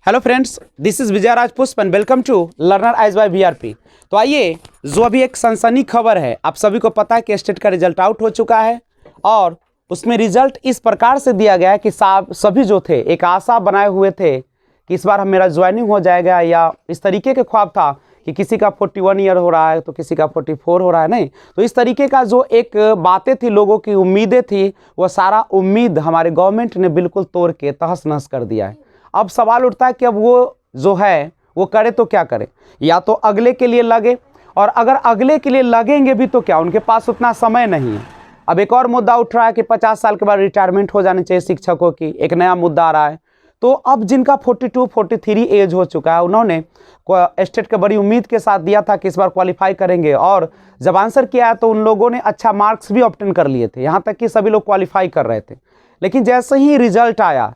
Hello friends, this is Vijay Rajpushp and welcome to learner eyes by VRP. तो आइए, जो अभी एक सनसनी खबर है, आप सभी को पता है कि स्टेट का रिजल्ट आउट हो चुका है और उसमें रिजल्ट इस प्रकार से दिया गया है कि सभी जो थे एक आशा बनाए हुए थे कि इस बार मेरा ज्वाइनिंग हो जाएगा, या इस तरीके के ख्वाब था कि किसी का 41 ईयर हो रहा है तो किसी का 44 हो रहा है। नहीं, तो इस तरीके का जो एक बातें थी, लोगों की उम्मीदें थी, वह सारा उम्मीद हमारे गवर्नमेंट ने बिल्कुल तोड़ के तहस नहस कर दिया है। अब सवाल उठता है कि अब वो जो है वो करे तो क्या करे, या तो अगले के लिए लगे, और अगर अगले के लिए लगेंगे भी तो क्या, उनके पास उतना समय नहीं है। अब एक और मुद्दा उठ रहा है कि 50 साल के बाद रिटायरमेंट हो जानी चाहिए शिक्षकों की, एक नया मुद्दा आ रहा है। तो अब जिनका 42-43 एज हो चुका है, उन्होंने स्टेट के बड़ी उम्मीद के साथ दिया था कि इस बार क्वालिफाई करेंगे, और जब आंसर किया है तो उन लोगों ने अच्छा मार्क्स भी ऑब्टेन कर लिए थे, यहाँ तक कि सभी लोग क्वालिफाई कर रहे थे। लेकिन जैसे ही रिजल्ट आया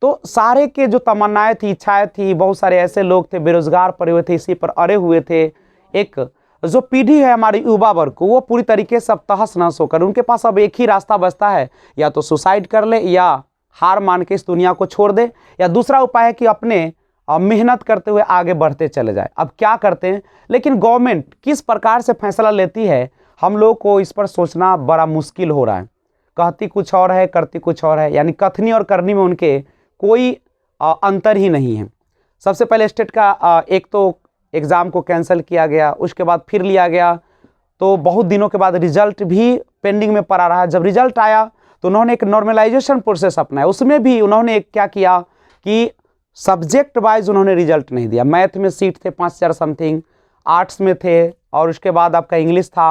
तो सारे के जो तमन्नाएं थी, इच्छाएं थी, बहुत सारे ऐसे लोग थे बेरोजगार पड़े हुए थे, इसी पर अड़े हुए थे। एक जो पीढ़ी है हमारी युवा वर्ग को, वो पूरी तरीके से अब तहस नहस होकर उनके पास अब एक ही रास्ता बचता है, या तो सुसाइड कर ले, या हार मान के इस दुनिया को छोड़ दे, या दूसरा उपाय है कि अपने मेहनत करते हुए आगे बढ़ते चले जाए। अब क्या करते हैं, लेकिन गवर्नमेंट किस प्रकार से फैसला लेती है, हम लोग को इस पर सोचना बड़ा मुश्किल हो रहा है। कहती कुछ और है, करती कुछ और है, यानी कथनी और करनी में उनके कोई अंतर ही नहीं है। सबसे पहले स्टेट का एक तो एग्ज़ाम को कैंसिल किया गया, उसके बाद फिर लिया गया, तो बहुत दिनों के बाद रिजल्ट भी पेंडिंग में पड़ा रहा। जब रिजल्ट आया तो उन्होंने एक नॉर्मलाइजेशन प्रोसेस अपनाया, उसमें भी उन्होंने एक क्या किया कि सब्जेक्ट वाइज उन्होंने रिजल्ट नहीं दिया। मैथ में सीट थे 5000 समथिंग, आर्ट्स में थे, और उसके बाद आपका इंग्लिश था,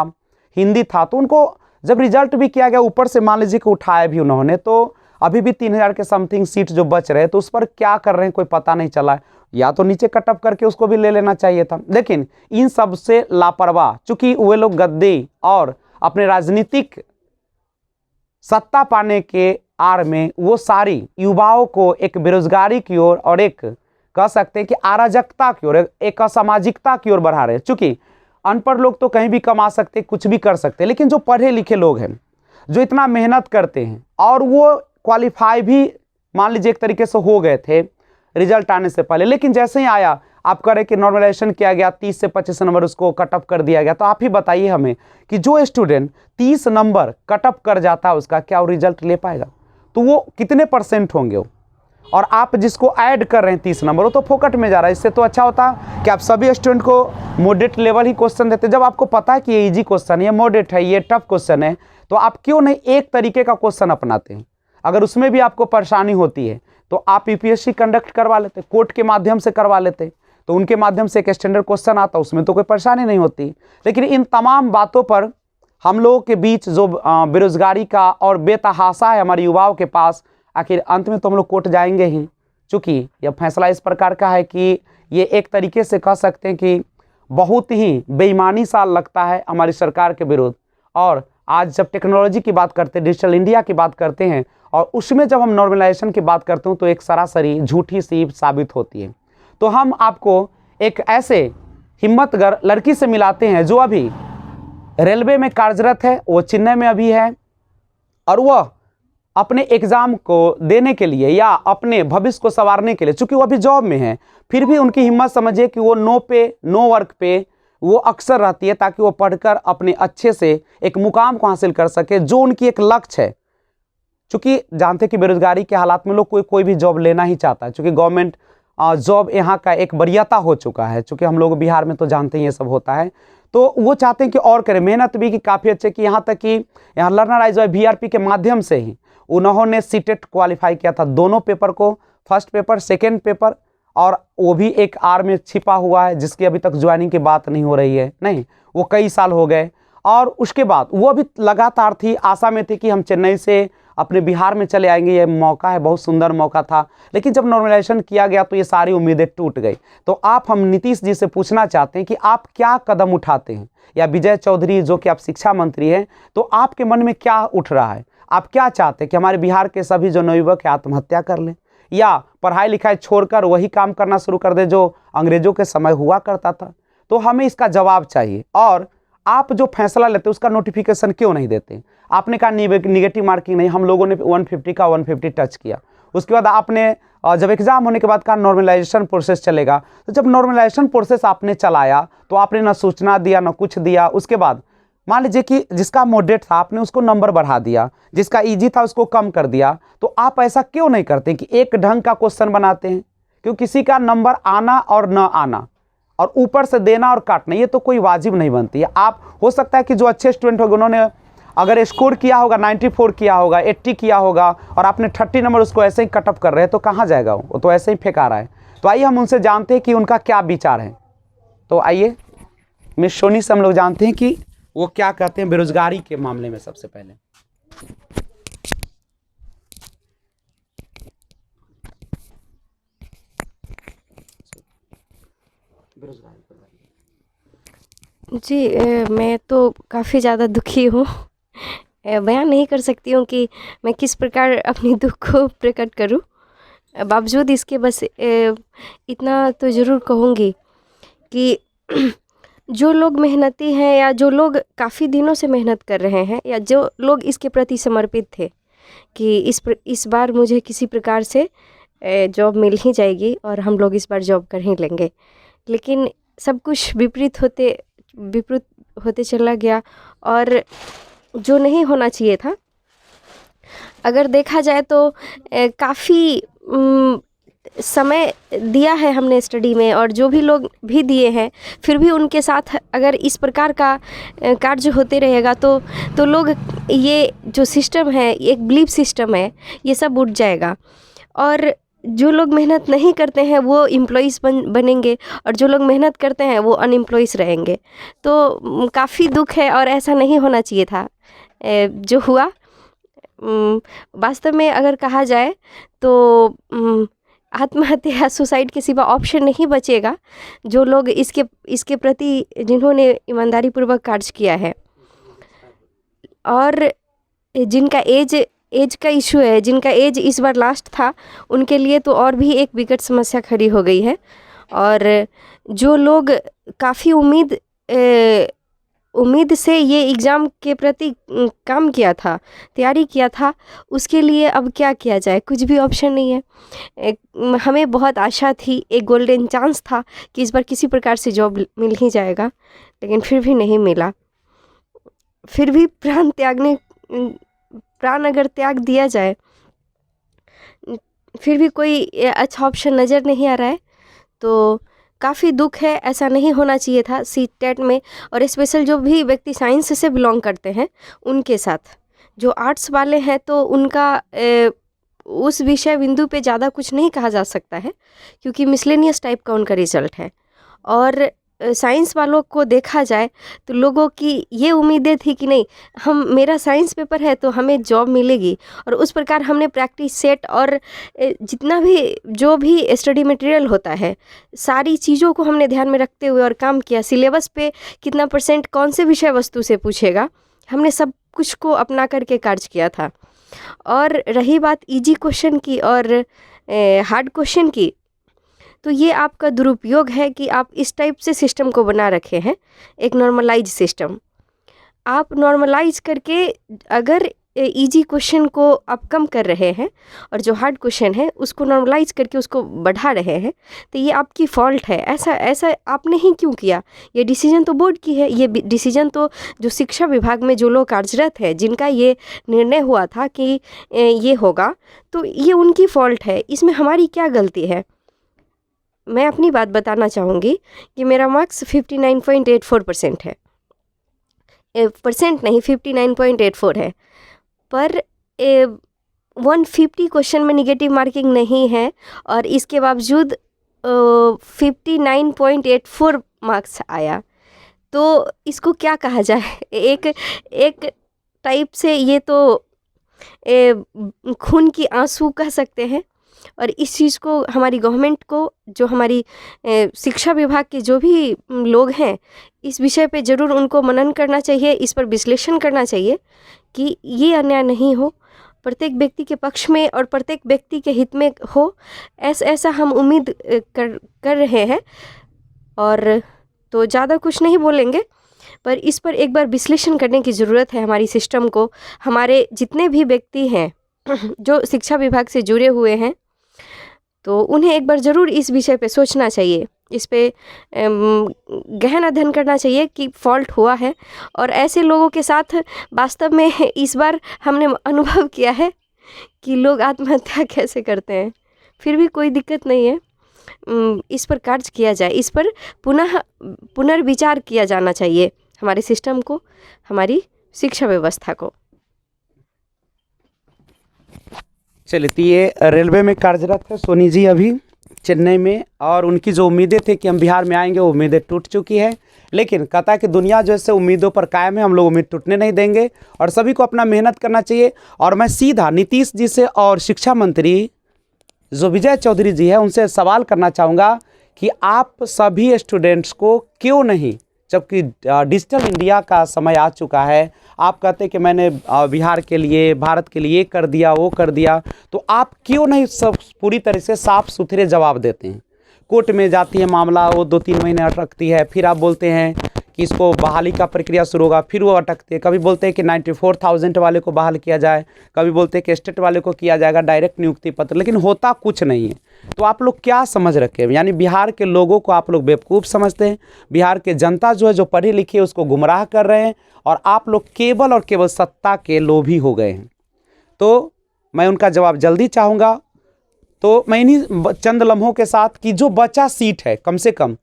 हिंदी था। तो उनको जब रिजल्ट भी किया गया, ऊपर से मान लीजिए कि उठाया भी उन्होंने, तो अभी भी 3000 के समथिंग सीट जो बच रहे हैं, तो उस पर क्या कर रहे हैं कोई पता नहीं चला। या तो नीचे कटअप करके उसको भी ले लेना चाहिए था। लेकिन इन सब से लापरवाह, चूंकि वे लोग गद्दी और अपने राजनीतिक सत्ता पाने के आड़ में वो सारी युवाओं को एक बेरोजगारी की ओर और एक कह सकते हैं कि अराजकता की ओर, एक असामाजिकता की ओर बढ़ा रहे हैं। चूंकि अनपढ़ लोग तो कहीं भी कमा सकते, कुछ भी कर सकते, लेकिन जो पढ़े लिखे लोग हैं, जो इतना मेहनत करते हैं, और वो क्वालिफाई भी मान लीजिए एक तरीके से हो गए थे रिजल्ट आने से पहले, लेकिन जैसे ही आया आप करें कि नॉर्मलाइजेशन किया गया, 30 से 25 नंबर उसको कटअप कर दिया गया। तो आप ही बताइए हमें कि जो स्टूडेंट 30 नंबर कटअप कर जाता है, उसका क्या वो रिजल्ट ले पाएगा? तो वो कितने परसेंट होंगे वो? और आप जिसको ऐड कर रहे हैं 30 नंबर, वो तो फोकट में जा रहा है। इससे तो अच्छा होता कि आप सभी स्टूडेंट को मॉडरेट लेवल ही क्वेश्चन देते। जब आपको पता है कि ये इजी क्वेश्चन है, ये मॉडरेट है, ये टफ क्वेश्चन है, तो आप क्यों नहीं एक तरीके का क्वेश्चन अपनाते हैं? अगर उसमें भी आपको परेशानी होती है तो आप यूपीएससी कंडक्ट करवा लेते, कोर्ट के माध्यम से करवा लेते, तो उनके माध्यम से एक स्टैंडर्ड क्वेश्चन आता, उसमें तो कोई परेशानी नहीं होती। लेकिन इन तमाम बातों पर हम लोगों के बीच जो बेरोजगारी का और बेतहाशा है हमारे युवाओं के पास, आखिर अंत में तो हम लोग कोर्ट जाएंगे ही। चूँकि यह फैसला इस प्रकार का है कि ये एक तरीके से कह सकते हैं कि बहुत ही बेईमानी सा लगता है हमारी सरकार के विरुद्ध। और आज जब टेक्नोलॉजी की बात करते हैं, डिजिटल इंडिया की बात करते हैं, और उसमें जब हम नॉर्मलाइजेशन की बात करते हैं, तो एक सरासरी झूठी सी साबित होती है। तो हम आपको एक ऐसे हिम्मतगर लड़की से मिलाते हैं जो अभी रेलवे में कार्यरत है, वो चेन्नई में अभी है, और वह अपने एग्ज़ाम को देने के लिए या अपने भविष्य को संवारने के लिए, चूंकि वो अभी जॉब में है, फिर भी उनकी हिम्मत समझिए कि वो नो वर्क पे वो अक्सर रहती है, ताकि वो पढ़कर अपने अच्छे से एक मुकाम को हासिल कर सके, जो उनकी एक लक्ष्य है। चूँकि जानते कि बेरोजगारी के हालात में लोग कोई भी जॉब लेना ही चाहता है, चूँकि गवर्नमेंट जॉब यहाँ का एक वरीयता हो चुका है। चूँकि हम लोग बिहार में तो जानते हैं ये सब होता है, तो वो चाहते हैं कि और करें, मेहनत भी कि काफ़ी अच्छे की, यहाँ तक कि यहाँ लर्नर आइज बाय वीआरपी के माध्यम से ही उन्होंने सीटेट क्वालिफाई किया था, दोनों पेपर को, फर्स्ट पेपर, सेकेंड पेपर, और वो भी एक आर में छिपा हुआ है, जिसकी अभी तक ज्वाइनिंग की बात नहीं हो रही है। नहीं, वो कई साल हो गए, और उसके बाद वो भी लगातार थी, आशा में थी कि हम चेन्नई से अपने बिहार में चले आएंगे, ये मौका है, बहुत सुंदर मौका था। लेकिन जब नॉर्मलाइजेशन किया गया तो ये सारी उम्मीदें टूट गई। तो आप हम नीतीश जी से पूछना चाहते हैं कि आप क्या कदम उठाते हैं, या विजय चौधरी जो कि आप शिक्षा मंत्री हैं, तो आपके मन में क्या उठ रहा है? आप क्या चाहते हैं कि हमारे बिहार के सभी जो नवयुवक है आत्महत्या कर लें, या पढ़ाई लिखाई छोड़कर वही काम करना शुरू कर दे जो अंग्रेजों के समय हुआ करता था? तो हमें इसका जवाब चाहिए। और आप जो फैसला लेते उसका नोटिफिकेशन क्यों नहीं देते? आपने कहा निगेटिव मार्किंग नहीं, हम लोगों ने 150 का 150 टच किया, उसके बाद आपने और जब एग्ज़ाम होने के बाद का नॉर्मलाइजेशन प्रोसेस चलेगा। तो जब नॉर्मलाइजेशन प्रोसेस आपने चलाया तो आपने ना सूचना दिया ना कुछ दिया, उसके बाद मान लीजिए कि जिसका मॉडरेट था आपने उसको नंबर बढ़ा दिया, जिसका इजी था उसको कम कर दिया। तो आप ऐसा क्यों नहीं करते कि एक ढंग का क्वेश्चन बनाते हैं? क्योंकि किसी का नंबर आना और न आना और ऊपर से देना और काटना ये तो कोई वाजिब नहीं बनती है। आप हो सकता है कि जो अच्छे स्टूडेंट होंगे उन्होंने अगर स्कोर किया होगा 94 किया होगा 80 किया होगा और आपने 30 नंबर उसको ऐसे ही कटअप कर रहे हैं तो कहाँ जाएगा वो तो ऐसे ही फेंका रहा है। तो आइए हम उनसे जानते हैं कि उनका क्या विचार है। तो आइए मिस सोनी से हम लोग जानते हैं कि वो क्या कहते हैं बेरोजगारी के मामले में। सबसे पहले जी मैं तो काफ़ी ज़्यादा दुखी हूँ। बयान नहीं कर सकती हूँ कि मैं किस प्रकार अपनी दुख को प्रकट करूँ। बावजूद इसके बस इतना तो ज़रूर कहूँगी कि जो लोग मेहनती हैं या जो लोग काफ़ी दिनों से मेहनत कर रहे हैं या जो लोग इसके प्रति समर्पित थे कि इस बार मुझे किसी प्रकार से जॉब मिल ही जाएगी और हम लोग इस बार जॉब कर ही लेंगे, लेकिन सब कुछ विपरीत होते चला गया और जो नहीं होना चाहिए था। अगर देखा जाए तो काफ़ी समय दिया है हमने स्टडी में और जो भी लोग भी दिए हैं फिर भी उनके साथ अगर इस प्रकार का कार्य होते रहेगा तो लोग ये जो सिस्टम है एक बिलीफ सिस्टम है ये सब उठ जाएगा और जो लोग मेहनत नहीं करते हैं वो एम्प्लॉइज़ बनेंगे और जो लोग मेहनत करते हैं वो अनएम्प्लॉइज़ रहेंगे। तो काफ़ी दुख है और ऐसा नहीं होना चाहिए था जो हुआ। वास्तव में अगर कहा जाए तो आत्महत्या सुसाइड के सिवा ऑप्शन नहीं बचेगा। जो लोग इसके प्रति जिन्होंने ईमानदारी पूर्वक कार्य किया है और जिनका एज का इशू है, जिनका एज इस बार लास्ट था, उनके लिए तो और भी एक विकट समस्या खड़ी हो गई है। और जो लोग काफ़ी उम्मीद से ये एग्ज़ाम के प्रति काम किया था, तैयारी किया था, उसके लिए अब क्या किया जाए, कुछ भी ऑप्शन नहीं है। हमें बहुत आशा थी, एक गोल्डन चांस था कि इस बार किसी प्रकार से जॉब मिल ही जाएगा, लेकिन फिर भी नहीं मिला। फिर भी प्राण अगर त्याग दिया जाए फिर भी कोई अच्छा ऑप्शन नज़र नहीं आ रहा है, तो काफ़ी दुख है। ऐसा नहीं होना चाहिए था सीटेट में, और स्पेशल जो भी व्यक्ति साइंस से बिलोंग करते हैं उनके साथ। जो आर्ट्स वाले हैं तो उनका उस विषय बिंदु पे ज़्यादा कुछ नहीं कहा जा सकता है क्योंकि मिसलेनियस टाइप का उनका रिजल्ट है। और साइंस वालों को देखा जाए तो लोगों की ये उम्मीदें थी कि नहीं, मेरा साइंस पेपर है तो हमें जॉब मिलेगी, और उस प्रकार हमने प्रैक्टिस सेट और जितना भी जो भी स्टडी मटेरियल होता है सारी चीज़ों को हमने ध्यान में रखते हुए और काम किया। सिलेबस पे कितना % कौन से विषय वस्तु से पूछेगा, हमने सब कुछ को अपना करके कार्य किया था। और रही बात इजी क्वेश्चन की और हार्ड क्वेश्चन की, तो ये आपका दुरुपयोग है कि आप इस टाइप से सिस्टम को बना रखे हैं, एक नॉर्मलाइज सिस्टम। आप नॉर्मलाइज करके अगर इजी क्वेश्चन को आप कम कर रहे हैं और जो हार्ड क्वेश्चन है उसको नॉर्मलाइज करके उसको बढ़ा रहे हैं, तो ये आपकी फ़ॉल्ट है। ऐसा आपने ही क्यों किया? ये डिसीजन तो बोर्ड की है, ये डिसीजन तो जो शिक्षा विभाग में जो लोग कार्यरत है, जिनका ये निर्णय हुआ था कि ये होगा, तो ये उनकी फ़ॉल्ट है। इसमें हमारी क्या गलती है? मैं अपनी बात बताना चाहूँगी कि मेरा मार्क्स 59.84% है। परसेंट नहीं, 59.84 है, पर 150 क्वेश्चन में निगेटिव मार्किंग नहीं है और इसके बावजूद 59.84 मार्क्स आया। तो इसको क्या कहा जाए? एक टाइप से ये तो खून की आंसू कह सकते हैं। और इस चीज़ को हमारी गवर्नमेंट को, जो हमारी शिक्षा विभाग के जो भी लोग हैं, इस विषय पे ज़रूर उनको मनन करना चाहिए, इस पर विश्लेषण करना चाहिए कि ये अन्याय नहीं हो, प्रत्येक व्यक्ति के पक्ष में और प्रत्येक व्यक्ति के हित में हो। ऐसा हम उम्मीद कर रहे हैं। और तो ज़्यादा कुछ नहीं बोलेंगे, पर इस पर एक बार विश्लेषण करने की ज़रूरत है हमारी सिस्टम को। हमारे जितने भी व्यक्ति हैं जो शिक्षा विभाग से जुड़े हुए हैं, तो उन्हें एक बार ज़रूर इस विषय पे सोचना चाहिए, इस पे गहन अध्ययन करना चाहिए कि फॉल्ट हुआ है। और ऐसे लोगों के साथ वास्तव में इस बार हमने अनुभव किया है कि लोग आत्महत्या कैसे करते हैं। फिर भी कोई दिक्कत नहीं है, इस पर कार्य किया जाए, इस पर पुनर्विचार किया जाना चाहिए, हमारे सिस्टम को, हमारी शिक्षा व्यवस्था को। चलिए, तो ये रेलवे में कार्यरत है सोनी जी अभी चेन्नई में, और उनकी जो उम्मीदें थी कि हम बिहार में आएंगे वो उम्मीदें टूट चुकी है। लेकिन कहता है कि दुनिया जो है उम्मीदों पर कायम है, हम लोग उम्मीद टूटने नहीं देंगे और सभी को अपना मेहनत करना चाहिए। और मैं सीधा नीतीश जी से और शिक्षा मंत्री जो विजय चौधरी जी है उनसे सवाल करना चाहूँगा कि आप सभी स्टूडेंट्स को क्यों नहीं, जबकि डिजिटल इंडिया का समय आ चुका है, आप कहते हैं कि मैंने बिहार के लिए, भारत के लिए ये कर दिया वो कर दिया, तो आप क्यों नहीं सब पूरी तरह से साफ सुथरे जवाब देते हैं? कोर्ट में जाती है मामला, वो 2-3 महीने अटकती है, फिर आप बोलते हैं कि इसको बहाली का प्रक्रिया शुरू होगा, फिर वो अटकती है। कभी बोलते हैं कि 94,000 वाले को बहाल किया जाए, कभी बोलते हैं कि स्टेट वाले को किया जाएगा डायरेक्ट नियुक्ति पत्र, लेकिन होता कुछ नहीं है। तो आप लोग क्या समझ रखे हैं? यानी बिहार के लोगों को आप लोग बेवकूफ़ समझते हैं, बिहार के जनता जो है जो पढ़ी लिखी है उसको गुमराह कर रहे हैं, और आप लोग केवल और केवल सत्ता के लोभी हो गए हैं। तो मैं उनका जवाब जल्दी चाहूँगा। तो मैं इन्हीं चंद लम्हों के साथ कि जो बचा सीट है कम से कम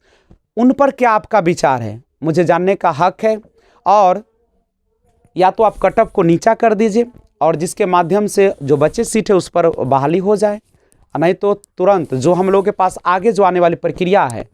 उन पर क्या आपका विचार है, मुझे जानने का हक है। और या तो आप कटअप को नीचा कर दीजिए और जिसके माध्यम से जो बचे सीट है उस पर बहाली हो जाए, नहीं तो तुरंत जो हम लोगों के पास आगे जो आने वाली प्रक्रिया है,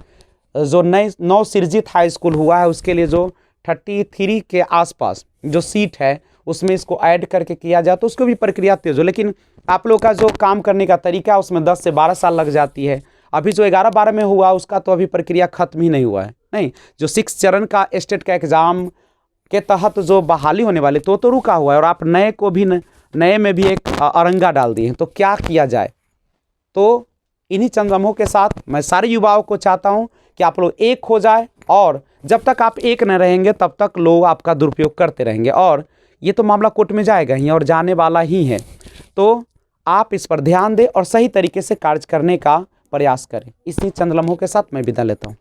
जो नव सृजित हाई स्कूल हुआ है उसके लिए जो 33 के आसपास जो सीट है उसमें इसको ऐड करके किया जाए तो उसको भी प्रक्रिया तेज हो। लेकिन आप लोग का जो काम करने का तरीका है उसमें 10 से 12 साल लग जाती है। अभी जो 11-12 में हुआ उसका तो अभी प्रक्रिया खत्म ही नहीं हुआ है। नहीं, जो 6 चरण का स्टेट का एग्ज़ाम के तहत जो बहाली होने वाले तो रुका हुआ है, और आप नए को भी नए में भी एक अरंगा डाल दिए हैं। तो क्या किया जाए? तो इन्हीं चंद लम्हों के साथ मैं सारे युवाओं को चाहता हूं कि आप लोग एक हो जाए, और जब तक आप एक न रहेंगे तब तक लोग आपका दुरुपयोग करते रहेंगे, और ये तो मामला कोर्ट में जाएगा ही और जाने वाला ही है। तो आप इस पर ध्यान दें और सही तरीके से कार्य करने का प्रयास करें। इसी चंद लम्हों के साथ मैं विदा लेता हूँ।